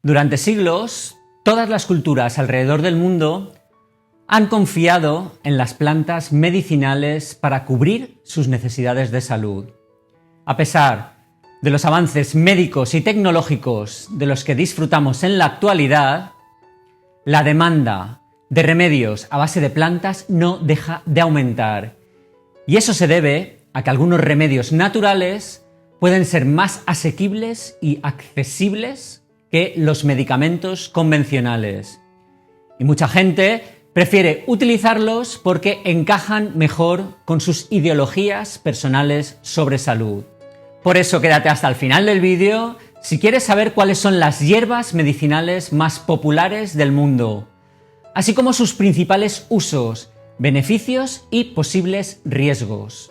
Durante siglos, todas las culturas alrededor del mundo han confiado en las plantas medicinales para cubrir sus necesidades de salud. A pesar de los avances médicos y tecnológicos de los que disfrutamos en la actualidad, la demanda de remedios a base de plantas no deja de aumentar. Y eso se debe a que algunos remedios naturales pueden ser más asequibles y accesibles que los medicamentos convencionales. Y mucha gente prefiere utilizarlos porque encajan mejor con sus ideologías personales sobre salud. Por eso quédate hasta el final del vídeo si quieres saber cuáles son las hierbas medicinales más populares del mundo, así como sus principales usos, beneficios y posibles riesgos.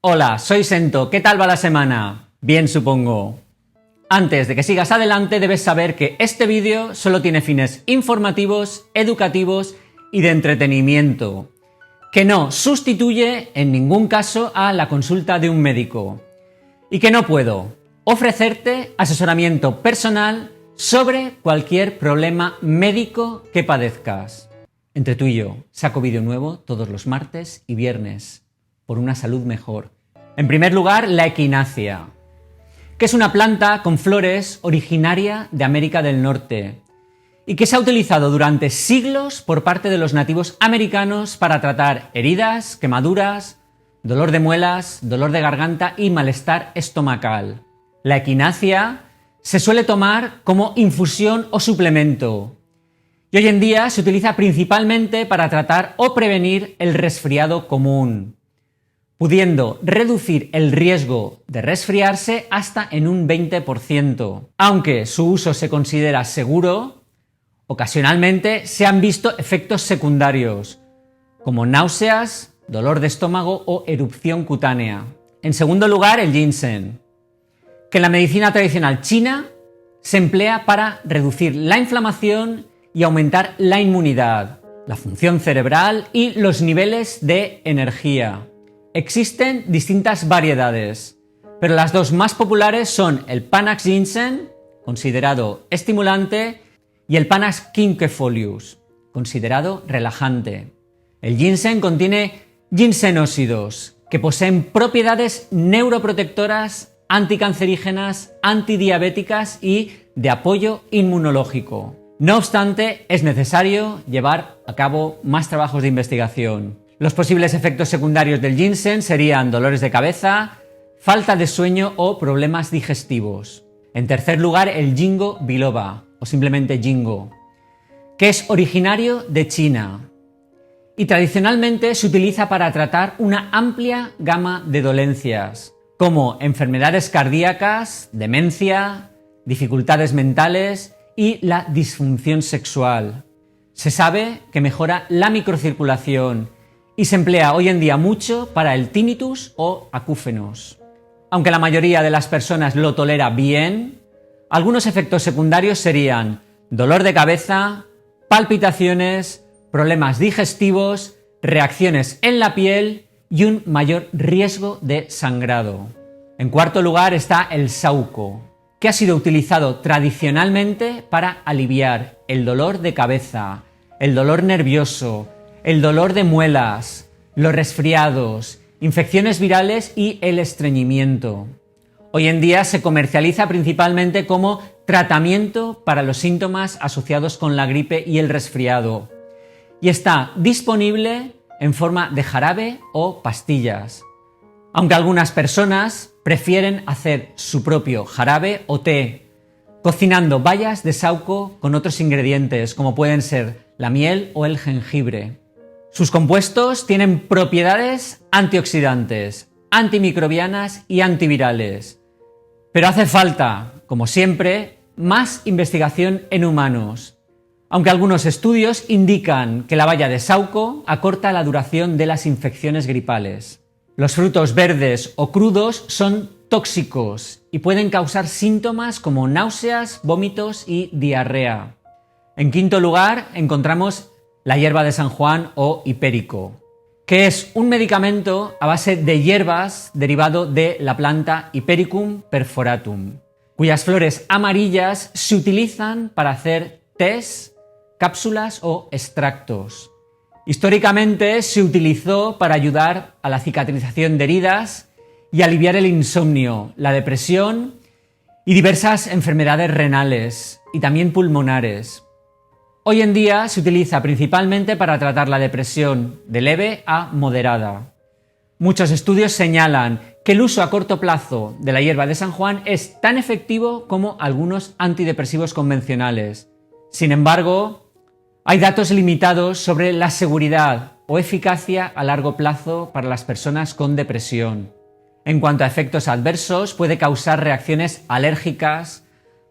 Hola, soy Sento, ¿qué tal va la semana? Bien, supongo. Antes de que sigas adelante, debes saber que este vídeo solo tiene fines informativos, educativos y de entretenimiento, que no sustituye en ningún caso a la consulta de un médico y que no puedo ofrecerte asesoramiento personal sobre cualquier problema médico que padezcas. Entre tú y yo, saco vídeo nuevo todos los martes y viernes por una salud mejor. En primer lugar, la equinacia, que es una planta con flores originaria de América del Norte y que se ha utilizado durante siglos por parte de los nativos americanos para tratar heridas, quemaduras, dolor de muelas, dolor de garganta y malestar estomacal. La equinacia se suele tomar como infusión o suplemento y hoy en día se utiliza principalmente para tratar o prevenir el resfriado común, pudiendo reducir el riesgo de resfriarse hasta en un 20%. Aunque su uso se considera seguro, ocasionalmente se han visto efectos secundarios, como náuseas, dolor de estómago o erupción cutánea. En segundo lugar, el ginseng, que en la medicina tradicional china se emplea para reducir la inflamación y aumentar la inmunidad, la función cerebral y los niveles de energía. Existen distintas variedades, pero las dos más populares son el Panax ginseng, considerado estimulante, y el Panax quinquefolius, considerado relajante. El ginseng contiene ginsenósidos, que poseen propiedades neuroprotectoras, anticancerígenas, antidiabéticas y de apoyo inmunológico. No obstante, es necesario llevar a cabo más trabajos de investigación. Los posibles efectos secundarios del ginseng serían dolores de cabeza, falta de sueño o problemas digestivos. En tercer lugar, el ginkgo biloba, o simplemente ginkgo, que es originario de China y tradicionalmente se utiliza para tratar una amplia gama de dolencias, como enfermedades cardíacas, demencia, dificultades mentales y la disfunción sexual. Se sabe que mejora la microcirculación y se emplea hoy en día mucho para el tinnitus o acúfenos. Aunque la mayoría de las personas lo tolera bien, algunos efectos secundarios serían dolor de cabeza, palpitaciones, problemas digestivos, reacciones en la piel y un mayor riesgo de sangrado. En cuarto lugar está el saúco, que ha sido utilizado tradicionalmente para aliviar el dolor de cabeza, el dolor nervioso, el dolor de muelas, los resfriados, infecciones virales y el estreñimiento. Hoy en día se comercializa principalmente como tratamiento para los síntomas asociados con la gripe y el resfriado y está disponible en forma de jarabe o pastillas, aunque algunas personas prefieren hacer su propio jarabe o té, cocinando bayas de saúco con otros ingredientes como pueden ser la miel o el jengibre. Sus compuestos tienen propiedades antioxidantes, antimicrobianas y antivirales. Pero hace falta, como siempre, más investigación en humanos, aunque algunos estudios indican que la baya de saúco acorta la duración de las infecciones gripales. Los frutos verdes o crudos son tóxicos y pueden causar síntomas como náuseas, vómitos y diarrea. En quinto lugar, encontramos la hierba de San Juan o hipérico, que es un medicamento a base de hierbas derivado de la planta Hipericum perforatum, cuyas flores amarillas se utilizan para hacer tés, cápsulas o extractos. Históricamente se utilizó para ayudar a la cicatrización de heridas y aliviar el insomnio, la depresión y diversas enfermedades renales y también pulmonares. Hoy en día se utiliza principalmente para tratar la depresión de leve a moderada. Muchos estudios señalan que el uso a corto plazo de la hierba de San Juan es tan efectivo como algunos antidepresivos convencionales. Sin embargo, hay datos limitados sobre la seguridad o eficacia a largo plazo para las personas con depresión. En cuanto a efectos adversos, puede causar reacciones alérgicas,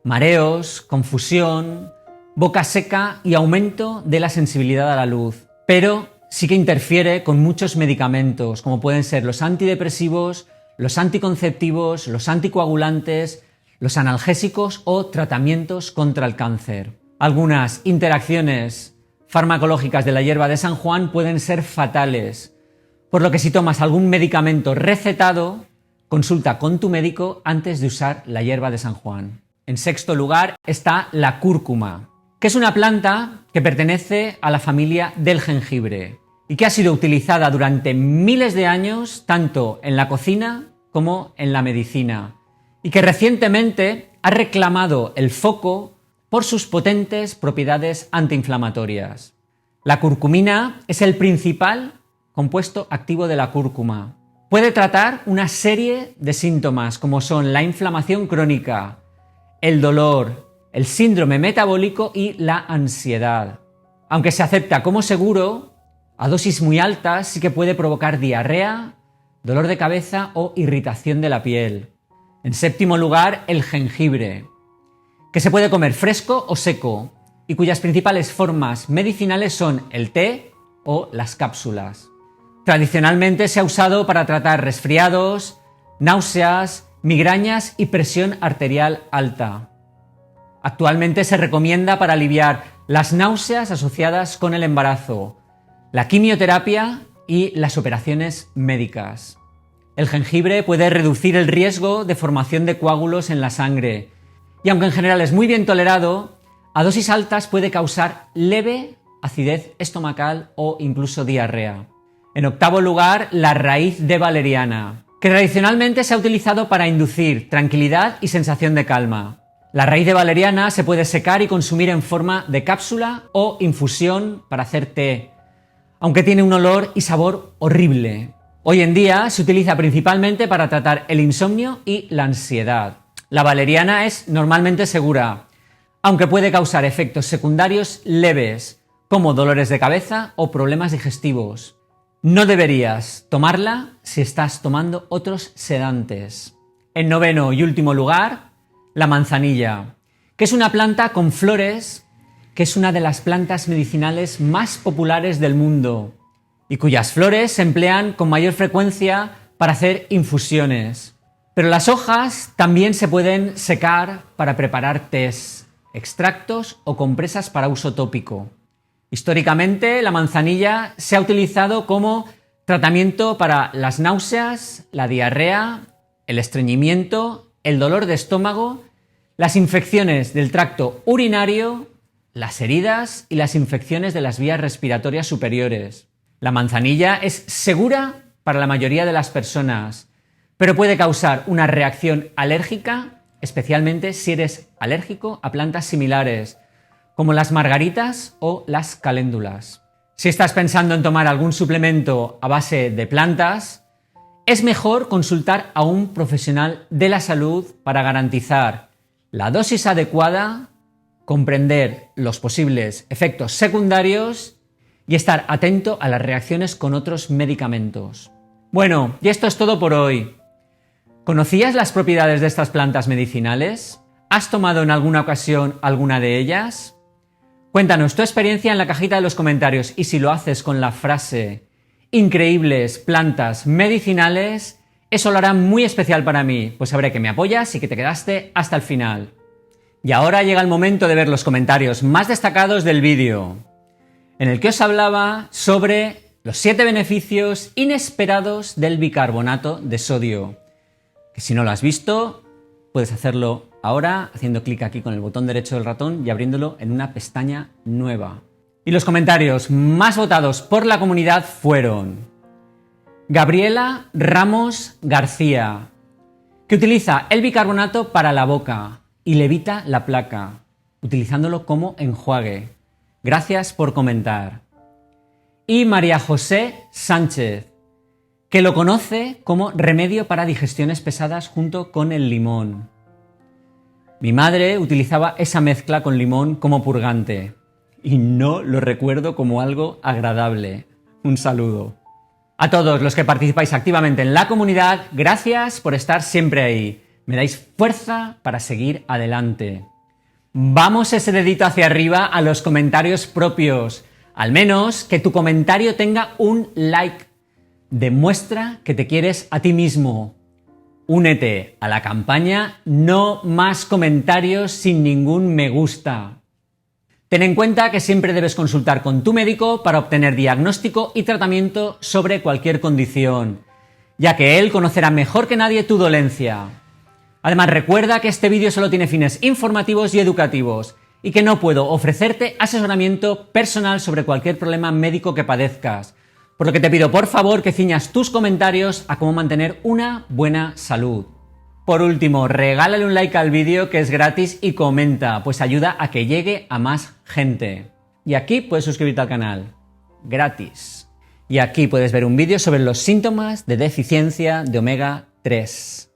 mareos, confusión, boca seca y aumento de la sensibilidad a la luz. Pero sí que interfiere con muchos medicamentos, como pueden ser los antidepresivos, los anticonceptivos, los anticoagulantes, los analgésicos o tratamientos contra el cáncer. Algunas interacciones farmacológicas de la hierba de San Juan pueden ser fatales, por lo que si tomas algún medicamento recetado, consulta con tu médico antes de usar la hierba de San Juan. En sexto lugar está la cúrcuma, que es una planta que pertenece a la familia del jengibre y que ha sido utilizada durante miles de años tanto en la cocina como en la medicina, y que recientemente ha reclamado el foco por sus potentes propiedades antiinflamatorias. La curcumina es el principal compuesto activo de la cúrcuma. Puede tratar una serie de síntomas como son la inflamación crónica, el dolor, el síndrome metabólico y la ansiedad. Aunque se acepta como seguro, a dosis muy altas sí que puede provocar diarrea, dolor de cabeza o irritación de la piel. En séptimo lugar, el jengibre, que se puede comer fresco o seco y cuyas principales formas medicinales son el té o las cápsulas. Tradicionalmente se ha usado para tratar resfriados, náuseas, migrañas y presión arterial alta. Actualmente se recomienda para aliviar las náuseas asociadas con el embarazo, la quimioterapia y las operaciones médicas. El jengibre puede reducir el riesgo de formación de coágulos en la sangre y aunque en general es muy bien tolerado, a dosis altas puede causar leve acidez estomacal o incluso diarrea. En octavo lugar, la raíz de valeriana, que tradicionalmente se ha utilizado para inducir tranquilidad y sensación de calma. La raíz de valeriana se puede secar y consumir en forma de cápsula o infusión para hacer té, aunque tiene un olor y sabor horrible. Hoy en día se utiliza principalmente para tratar el insomnio y la ansiedad. La valeriana es normalmente segura, aunque puede causar efectos secundarios leves, como dolores de cabeza o problemas digestivos. No deberías tomarla si estás tomando otros sedantes. En noveno y último lugar, la manzanilla, que es una planta con flores, que es una de las plantas medicinales más populares del mundo y cuyas flores se emplean con mayor frecuencia para hacer infusiones. Pero las hojas también se pueden secar para preparar tés, extractos o compresas para uso tópico. Históricamente, la manzanilla se ha utilizado como tratamiento para las náuseas, la diarrea, el estreñimiento, el dolor de estómago, las infecciones del tracto urinario, las heridas y las infecciones de las vías respiratorias superiores. La manzanilla es segura para la mayoría de las personas, pero puede causar una reacción alérgica, especialmente si eres alérgico a plantas similares, como las margaritas o las caléndulas. Si estás pensando en tomar algún suplemento a base de plantas, es mejor consultar a un profesional de la salud para garantizar la dosis adecuada, comprender los posibles efectos secundarios y estar atento a las reacciones con otros medicamentos. Bueno, y esto es todo por hoy. ¿Conocías las propiedades de estas plantas medicinales? ¿Has tomado en alguna ocasión alguna de ellas? Cuéntanos tu experiencia en la cajita de los comentarios y si lo haces con la frase increíbles plantas medicinales, eso lo hará muy especial para mí, pues sabré que me apoyas y que te quedaste hasta el final. Y ahora llega el momento de ver los comentarios más destacados del vídeo, en el que os hablaba sobre los 7 beneficios inesperados del bicarbonato de sodio. Que si no lo has visto, puedes hacerlo ahora haciendo clic aquí con el botón derecho del ratón y abriéndolo en una pestaña nueva. Y los comentarios más votados por la comunidad fueron Gabriela Ramos García, que utiliza el bicarbonato para la boca y le evita la placa, utilizándolo como enjuague. Gracias por comentar. Y María José Sánchez, que lo conoce como remedio para digestiones pesadas junto con el limón. Mi madre utilizaba esa mezcla con limón como purgante y no lo recuerdo como algo agradable. Un saludo. A todos los que participáis activamente en la comunidad, gracias por estar siempre ahí. Me dais fuerza para seguir adelante. Vamos ese dedito hacia arriba a los comentarios propios. Al menos que tu comentario tenga un like. Demuestra que te quieres a ti mismo. Únete a la campaña No más comentarios sin ningún me gusta. Ten en cuenta que siempre debes consultar con tu médico para obtener diagnóstico y tratamiento sobre cualquier condición, ya que él conocerá mejor que nadie tu dolencia. Además, recuerda que este vídeo solo tiene fines informativos y educativos y que no puedo ofrecerte asesoramiento personal sobre cualquier problema médico que padezcas, por lo que te pido por favor que ciñas tus comentarios a cómo mantener una buena salud. Por último, regálale un like al vídeo que es gratis y comenta, pues ayuda a que llegue a más gente. Y aquí puedes suscribirte al canal, gratis. Y aquí puedes ver un vídeo sobre los síntomas de deficiencia de omega 3.